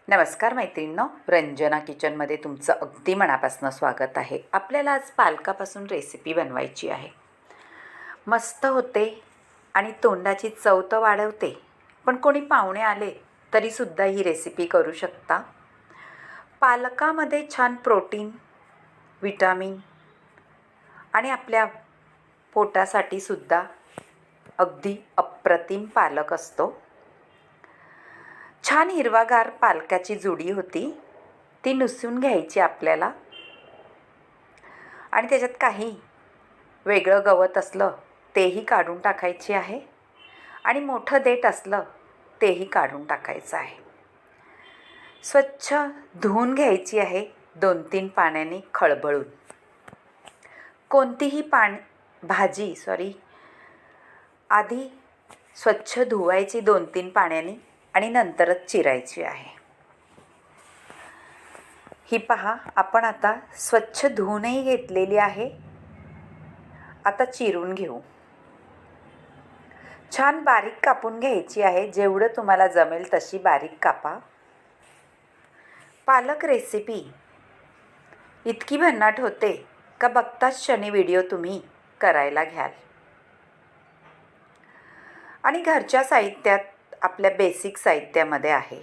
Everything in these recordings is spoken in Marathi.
नमस्कार मैत्रिणींनो, रंजना किचनमध्ये तुमचं अगदी मनापासून स्वागत आहे. आपल्याला आज पालकापासून रेसिपी बनवायची आहे. मस्त होते आणि तोंडाची चव तर वाढवते, पण कोणी पाहुणे आले तरीसुद्धा ही रेसिपी करू शकता. पालकामध्ये छान प्रोटीन, विटामिन आणि आपल्या पोटासाठी सुद्धा अगदी अप्रतिम पालक असतो. छान हिरवागार पालकाची जुडी होती, ती नुसून घ्यायची आपल्याला आणि त्याच्यात काही वेगळं गवत असलं तेही काढून टाकायचे आहे आणि मोठं देठ असलं तेही काढून टाकायचं आहे. स्वच्छ धुवून घ्यायची आहे 2-3 पाण्याने खळबळून. कोणतीही भाजी आधी स्वच्छ धुवायची 2-3 पाण्याने आणि नंतरच चिरायची आहे. ही पहा, आपण आता स्वच्छ धुवूनही घेतलेली आहे. आता चिरून घेऊ. छान बारीक कापून घ्यायची आहे. जेवढं तुम्हाला जमेल तशी बारीक कापा. पालक रेसिपी इतकी भन्नाट होते का बघताच क्षणी व्हिडिओ तुम्ही करायला घ्याल. आणि घरच्या साहित्यात आपल्या बेसिक साहित्यामध्ये आहे.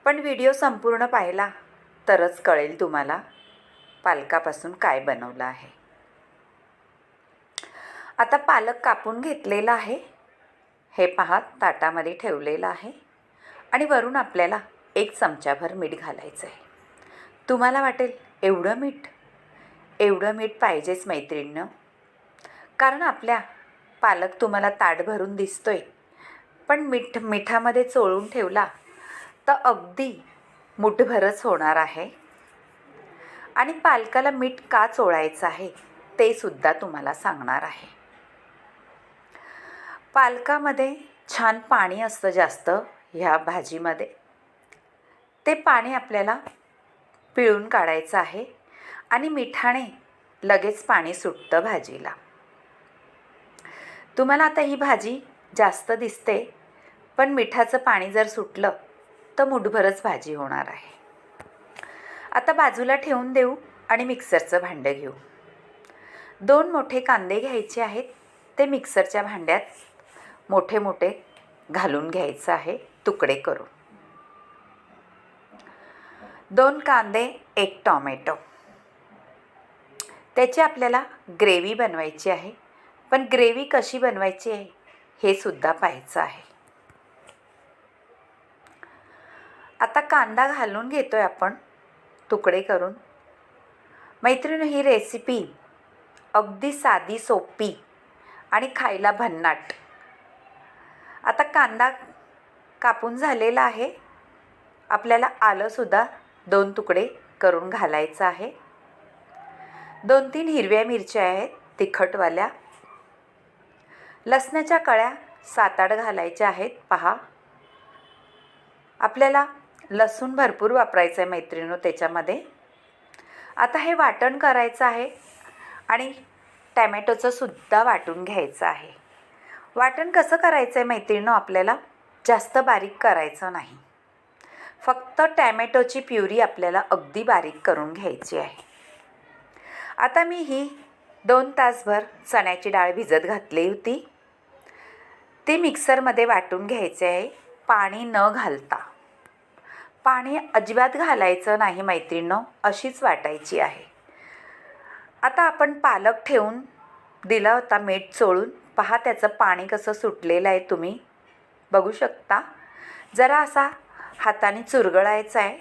पण व्हिडिओ संपूर्ण पाहिला तरच कळेल तुम्हाला पालकापासून काय बनवलं आहे. आता पालक कापून घेतलेला आहे. हे पहा, ताटामध्ये ठेवलेलं आहे आणि वरून आपल्याला 1 चमचाभर मीठ घालायचं आहे. तुम्हाला वाटेल एवढं मीठ पाहिजेच मैत्रिणींनो, कारण आपल्या पालक तुम्हाला ताट भरून दिसतोय, पण मिठामध्ये चोळून ठेवला तर अगदी मुठभरच होणार आहे. आणि पालकाला मीठ का चोळायचं आहे ते सुद्धा तुम्हाला सांगणार आहे. पालकामध्ये छान पाणी असतं जास्त ह्या भाजीमध्ये. ते पाणी आपल्याला पिळून काढायचं आहे आणि मिठाने लगेच पाणी सुटतं भाजीला. तुम्हाला आता ही भाजी जास्त दिसते, पण मिठाचं पाणी जर सुटलं तर मुठभरच भाजी होणार आहे. आता बाजूला ठेवून देऊ आणि मिक्सरचं भांडं घेऊ. 2 मोठे कांदे घ्यायचे आहेत. ते मिक्सरच्या भांड्यात मोठे मोठे घालून घ्यायचं आहे, तुकडे करून. 2 कांदे, 1 टोमॅटो. त्याची आपल्याला ग्रेव्ही बनवायची आहे. पण ग्रेव्ही कशी बनवायची आहे हे सुद्धा पाहायचं आहे. आता कांदा घालून घेतोय आपण तुकडे करून. मैत्रिणी, ही रेसिपी अगदी साधी, सोपी आणि खायला भन्नाट. आता कांदा कापून झालेला आहे. आपल्याला आलंसुद्धा 2 तुकडे करून घालायचं आहे. 2-3 हिरव्या मिरच्या आहेत तिखटवाल्या. लसणाच्या कळ्या 7-8 घालायच्या आहेत. पहा, आपल्याला लसूण भरपूर वापरायचं आहे मैत्रिणींनो त्याच्यामध्ये. आता हे वाटण करायचं आहे आणि टॅमॅटोचं सुद्धा वाटून घ्यायचं आहे. वाटण कसं करायचं आहे मैत्रिणींनो, आपल्याला जास्त बारीक करायचं नाही. फक्त टॅमॅटोची प्युरी आपल्याला अगदी बारीक करून घ्यायची आहे. आता मी ही 2 तासभर चण्याची डाळ भिजत घातली होती. ती मिक्सरमध्ये वाटून घ्यायचे आहे, पाणी न घालता. पाणी अजिबात घालायचं नाही मैत्रिणींनो, अशीच वाटायची आहे. आता आपण पालक ठेवून दिला होता मीठ चोळून. पहा, त्याचं पाणी कसं सुटलेलं आहे, तुम्ही बघू शकता. जरा असा हाताने चुरगळायचा आहे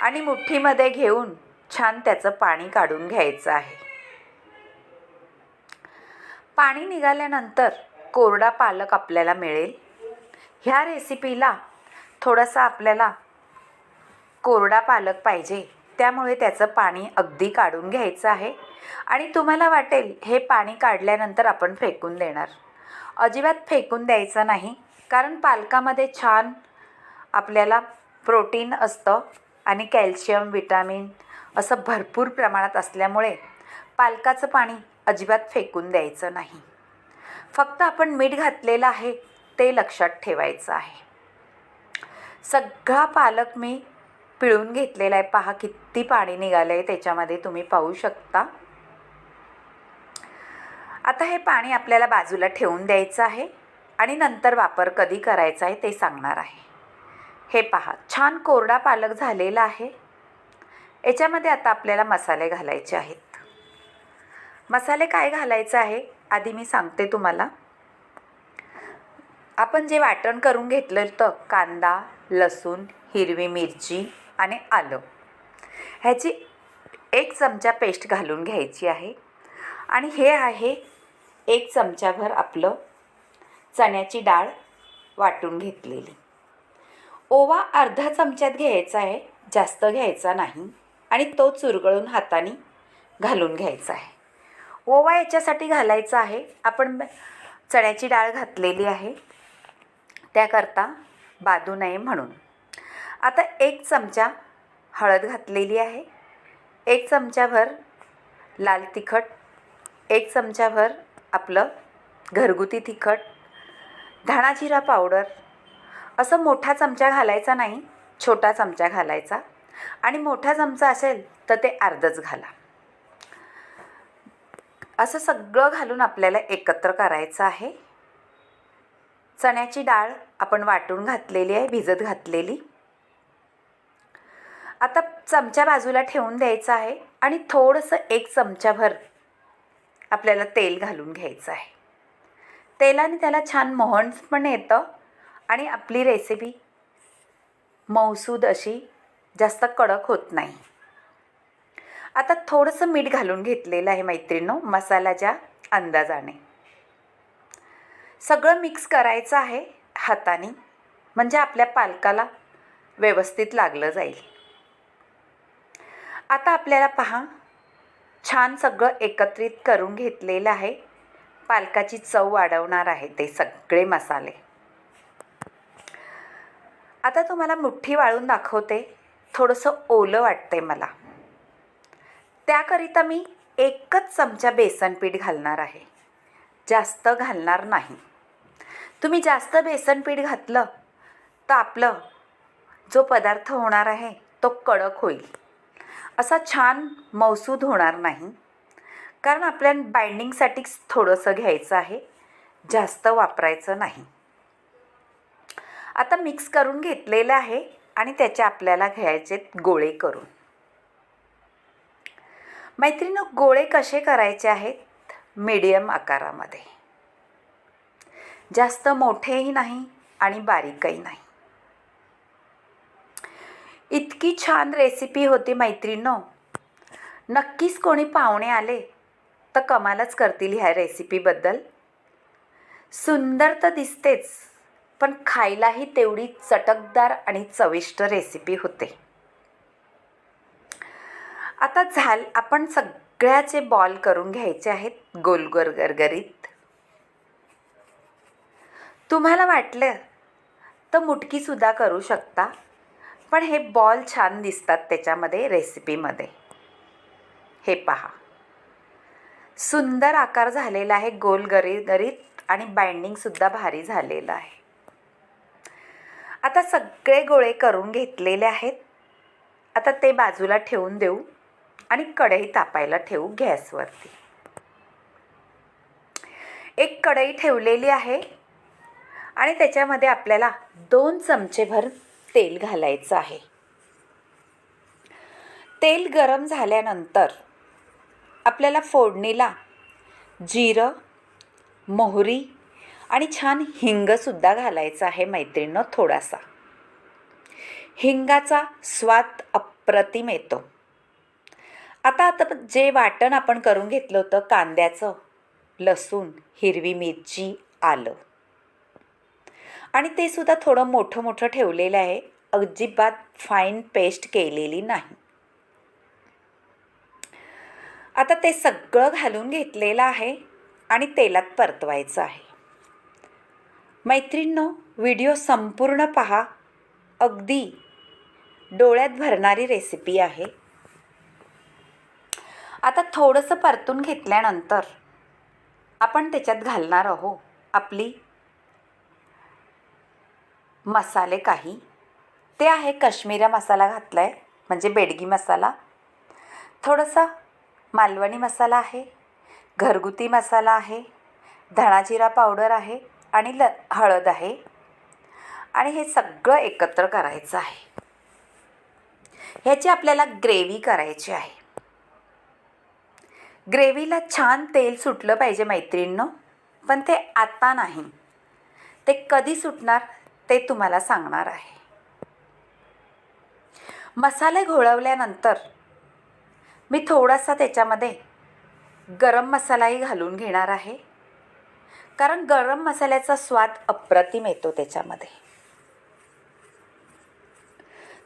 आणि मुठीमध्ये घेऊन छान त्याचं पाणी काढून घ्यायचं आहे. पाणी निघाल्यानंतर कोरडा पालक आपल्याला मिळेल. ह्या रेसिपीला थोडासा आपल्याला कोरडा पालक पाहिजे, त्यामुळे त्याचं पाणी अगदी काढून घ्यायचं आहे. आणि तुम्हाला वाटेल हे पाणी काढल्यानंतर आपण फेकून देणार. अजिबात फेकून द्यायचं नाही, कारण पालकामध्ये छान आपल्याला प्रोटीन असतं आणि कॅल्शियम, विटामिन असं भरपूर प्रमाणात असल्यामुळे पालकाचं पाणी अजिबात फेकून द्यायचं नाही. फक्त आपण मीठ घातलेलं आहे ते लक्षात ठेवायचं आहे. सगळा पालक मी पिळून घेतलेला आहे. पहा किती पाणी निघालं आहे त्याच्यामध्ये, तुम्ही पाहू शकता. आता हे पाणी आपल्याला बाजूला ठेवून द्यायचं आहे आणि नंतर वापर कधी करायचा आहे ते सांगणार आहे. हे पहा छान कोरडा पालक झालेला आहे. याच्यामध्ये आता आपल्याला मसाले घालायचे आहेत. मसाले काय घालायचे आहे आधी मी सांगते तुम्हाला. आपण जे वाटण करून घेतलं होतं, कांदा, लसूण, हिरवी मिरची आणि आलं, ह्याची 1 चमचा पेस्ट घालून घ्यायची आहे. आणि हे आहे 1 चमचाभर आपलं चण्याची डाळ वाटून घेतलेली. ओवा अर्धा चमच्यात घ्यायचा आहे, जास्त घ्यायचा नाही. आणि तो चुरगळून हाताने घालून घ्यायचा आहे. ओवा याच्यासाठी घालायचा आहे, आपण चण्याची डाळ घातलेली आहे त्याकरता बाधू नये म्हणून. आता 1 चमचा हळद घातलेली आहे, 1 चमचाभर लाल तिखट, 1 चमचाभर आपलं घरगुती तिखट, धणा जिरा पावडर. असं मोठा चमचा घालायचा नाही, छोटा चमचा घालायचा. आणि मोठा चमचा असेल तर ते अर्धच घाला. असं सगळं घालून आपल्याला एकत्र करायचं आहे. चण्याची डाळ आपण वाटून घातलेली आहे, भिजत घातलेली. आता चमचा बाजूला ठेवून द्यायचा आहे आणि थोडंसं 1 चमचाभर आपल्याला तेल घालून घ्यायचं आहे. तेलाने त्याला छान मोहन पण येतं आणि आपली रेसिपी मऊसूद अशी जास्त कडक होत नाही. आता थोडंसं मीठ घालून घेतलेलं आहे मैत्रिणींनो, मसाल्याच्या अंदाजाने. सगळं मिक्स करायचं आहे हाताने, म्हणजे आपल्या पालकाला व्यवस्थित लागलं जाईल. आता आपल्याला पहा छान सगळं एकत्रित करून घेतलेलं आहे. पालकाची चव वाढवणार आहे ते सगळे मसाले. आता तुम्हाला मुठ्ठी वाळून दाखवते. थोडंसं ओलं वाटतंय मला, त्याकरिता मी 1च चमचा बेसन पीठ घालणार आहे, जास्त घालणार नाही. तुम्ही जास्त बेसन पीठ घातलं तर आपलं जो पदार्थ होणार आहे तो कडक होईल, असा छान मऊसूद होणार नाही. कारण आपल्याला बाइंडिंगसाठीच थोडंसं घ्यायचं आहे, जास्त वापरायचं नाही. आता मिक्स करून घेतलेलं आहे आणि त्याचे आपल्याला घ्यायचे गोळे करून. मैत्रिणी गोळे कसे करायचे आहेत, मीडियम आकारामध्ये, जास्त मोठेही नाही आणि बारीकही नाही. इतकी छान रेसिपी होती मैत्रिणींनो. नक्कीच कोणी पाहुणे आले तर कमालच करतील ह्या रेसिपीबद्दल. सुंदर तर दिसतेच, पण खायलाही तेवढी चटकदार आणि चविष्ट रेसिपी होते. आता आपण सगळ्याचे बॉल करून घ्यायचे आहेत गोल गोल गरगरीत. तुम्हाला वाटलं तर मुटकीसुद्धा करू शकता, पण हे बॉल छान दिसतात त्याच्यामध्ये रेसिपीमध्ये. हे पहा सुंदर आकार झालेला आहे, गोल गरीत आणि बाइंडिंगसुद्धा भारी झालेलं आहे. आता सगळे गोळे करून घेतलेले आहेत. आता ते बाजूला ठेवून देऊ आणि कढई तापायला ठेवू गॅसवरती. एक कढई ठेवलेली आहे आणि त्याच्यामध्ये आपल्याला 2 चमचेभर तेल घालायचं आहे. तेल गरम झाल्यानंतर आपल्याला फोडणीला जिरं, मोहरी आणि छान हिंगसुद्धा घालायचा आहे मैत्रिणींनो. थोडासा हिंगाचा स्वाद अप्रतिम येतो. आता जे वाटण आपण करून घेतलं होतं, कांद्याचं, लसूण, हिरवी मिरची, आलं, आणि ते सुद्धा थोडं मोठं मोठं ठेवलेलं आहे, अजिबात फाईन पेस्ट केलेली नाही. आता ते सगळं घालून घेतलेलं आहे आणि तेलात परतवायचं आहे. मैत्रिणींनो व्हिडिओ संपूर्ण पहा, अगदी डोळ्यात भरणारी रेसिपी आहे. आता थोडंसं परतून घेतल्यानंतर आपण त्याच्यात घालणार आहोत आपली मसाले काही, ते आहे काश्मीरी मसाला घातला आहे म्हणजे बेडगी मसाला, थोडासा मालवणी मसाला आहे, घरगुती मसाला आहे, धणा जिरा पावडर आहे आणि हळद आहे. आणि हे सगळं एकत्र करायचं आहे. ह्याची आपल्याला ग्रेव्ही करायची आहे. ग्रेव्हीला छान तेल सुटलं पाहिजे मैत्रिणींनो, पण ते आता नाही, ते कधी सुटणार ते तुम्हाला सांगणार आहे. मसाले घोळवल्यानंतर मी थोडासा त्याच्यामध्ये गरम मसालाही घालून घेणार आहे, कारण गरम मसाल्याचा स्वाद अप्रतिम येतो त्याच्यामध्ये.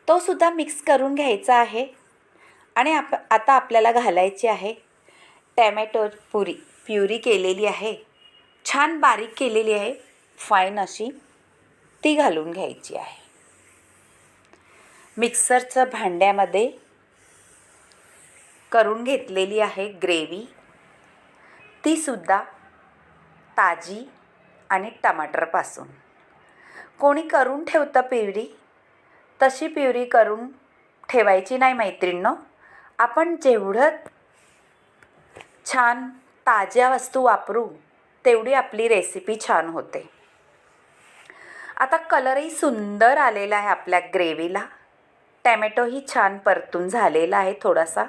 तो सुद्धा मिक्स करून घ्यायचा आहे. आणि आता आपल्याला घालायची आहे टॅमॅटो प्युरी केलेली आहे, छान बारीक केलेली आहे, फाईन अशी, ती घालून घ्यायची आहे. मिक्सरच्या भांड्यामध्ये करून घेतलेली आहे ग्रेव्ही, ती सुद्धा ताजी आणि टमाटरपासून. कोणी करून ठेवतं प्युरी, तशी प्युरी करून ठेवायची नाही मैत्रिणींनो. आपण जेवढं छान ताज्या वस्तू वापरू तेवढी आपली रेसिपी छान होते. आता कलरही सुंदर आलेला आहे आपल्या ग्रेव्हीला, टॅमॅटोही छान परतून झालेला आहे थोडासा.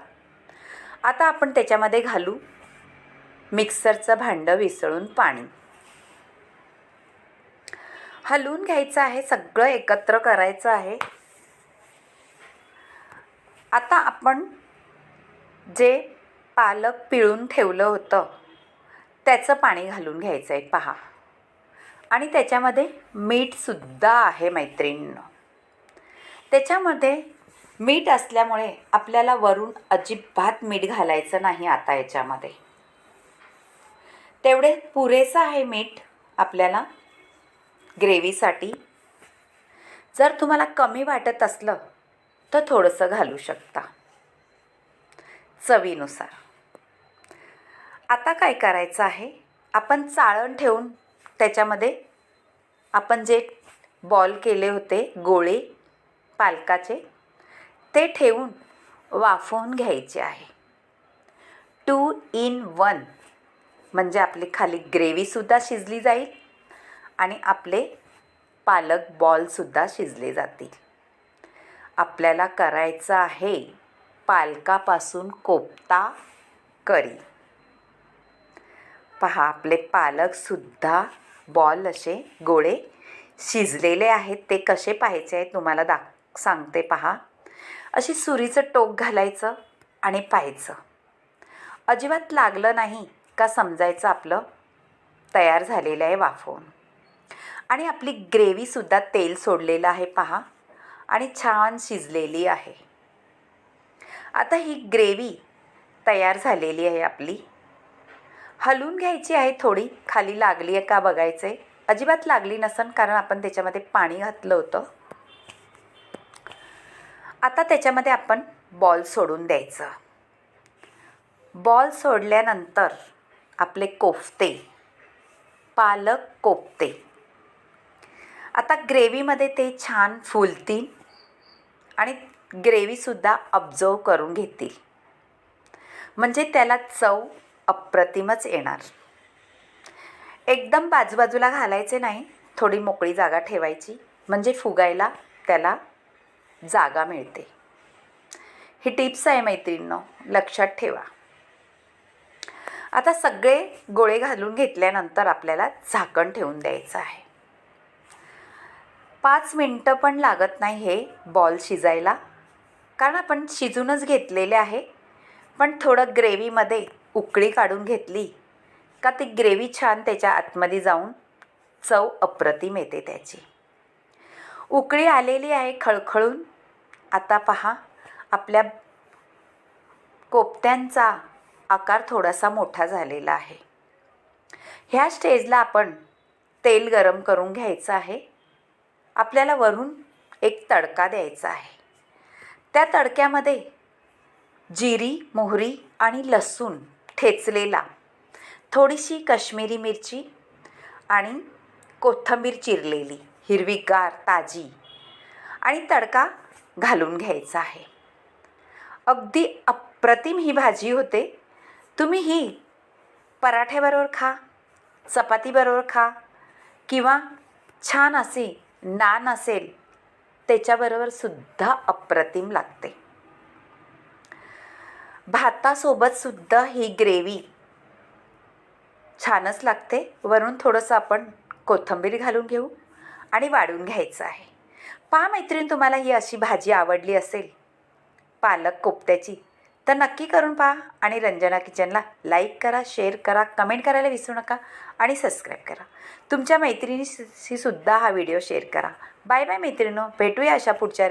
आता आपण त्याच्यामध्ये घालू मिक्सरचं भांडं विसळून पाणी. हलवून घ्यायचं आहे, सगळं एकत्र करायचं आहे. आता आपण जे पालक पिळून ठेवलं होतं त्याचं पाणी घालून घ्यायचं आहे पहा. आणि त्याच्यामध्ये मीठसुद्धा आहे मैत्रिणींनो. त्याच्यामध्ये मीठ असल्यामुळे आपल्याला वरून अजिबात मीठ घालायचं नाही. आता याच्यामध्ये तेवढे पुरेसं आहे मीठ आपल्याला ग्रेव्हीसाठी. जर तुम्हाला कमी वाटत असलं तर थोडंसं घालू शकता चवीनुसार. आता काय करायचं आहे, आपण चाळण ठेवून त्याच्यामध्ये आपण जे बॉल केले होते गोळे पालकाचे, ते ठेवून वाफवून घ्यायचे आहे. 2 in 1 म्हणजे आपली खाली ग्रेव्हीसुद्धा शिजली जाईल आणि आपले पालक बॉलसुद्धा शिजले जातील. आपल्याला करायचं आहे पालकापासून कोफ्ता करी. पहा, आपले पालकसुद्धा बॉल असे गोळे शिजलेले आहेत. ते कसे पाहायचे आहेत तुम्हाला सांगते पहा. अशी सुरीचं टोक घालायचं आणि पाहायचं. अजिबात लागलं नाही का समजायचं आपलं तयार झालेलं आहे वाफवून. आणि आपली ग्रेव्हीसुद्धा तेल सोडलेलं आहे पहा आणि छान शिजलेली आहे. आता ही ग्रेव्ही तयार झालेली आहे आपली. हलवून घ्यायची आहे, थोडी खाली लागली आहे का बघायचं आहे. अजिबात लागली नसेल कारण आपण त्याच्यामध्ये पाणी घातलं होतं. आता त्याच्यामध्ये आपण बॉल सोडून द्यायचं. बॉल सोडल्यानंतर आपले कोफ्ते, पालक कोफ्ते आता ग्रेव्हीमध्ये ते छान फुलतील आणि ग्रेव्हीसुद्धा अब्झर्व करून घेतील, म्हणजे त्याला चव अप्रतिमच येणार. एकदम बाजूबाजूला घालायचे नाही, थोडी मोकळी जागा ठेवायची म्हणजे फुगायला त्याला जागा मिळते. ही टिप्स आहे मैत्रिणींनो, लक्षात ठेवा. आता सगळे गोळे घालून घेतल्यानंतर आपल्याला झाकण ठेवून द्यायचं आहे. 5 मिनटं पण लागत नाही हे बॉल शिजायला, कारण आपण शिजूनच घेतलेले आहे. पण थोडं ग्रेव्हीमध्ये उकळी काढून घेतली का ती ग्रेव्ही छान त्याच्या आतमध्ये जाऊन चव अप्रतिम येते त्याची. उकळी आलेली आहे खळखळून. आता पहा, आपल्या कोफ्त्यांचा आकार थोडासा मोठा झालेला आहे. ह्या स्टेजला आपण तेल गरम करून घ्यायचं आहे. आपल्याला वरून एक तडका द्यायचा आहे. त्या तडक्यामध्ये जिरी, मोहरी आणि लसूण ठेचलेला, थोडीशी काश्मीरी मिरची आणि कोथिंबीर चिरलेली, हिरवीगार ताजी आणि तडका घालून घ्यायचा आहे. अगदी अप्रतिम ही भाजी होते. तुम्ही ही पराठ्याबरोबर खा, चपातीबरोबर खा किंवा छान असे नान असेल त्याच्याबरोबर सुद्धा अप्रतिम लागते. भातासोबत सुद्धा ही ग्रेव्ही छानच लागते. वरून थोडंसं आपण कोथिंबीर घालून घेऊ आणि वाढून घ्यायचं आहे. पहा मैत्रीण, तुम्हाला ही अशी भाजी आवडली असेल पालक कोफ्त्याची तर नक्की करून पहा आणि रंजना किचनला लाईक करा, शेअर करा, कमेंट करायला विसरू नका आणि सबस्क्राईब करा. तुमच्या मैत्रिणीशी सुद्धा हा व्हिडिओ शेअर करा. बाय बाय मैत्रिणींनो, भेटूया अशा पुढच्या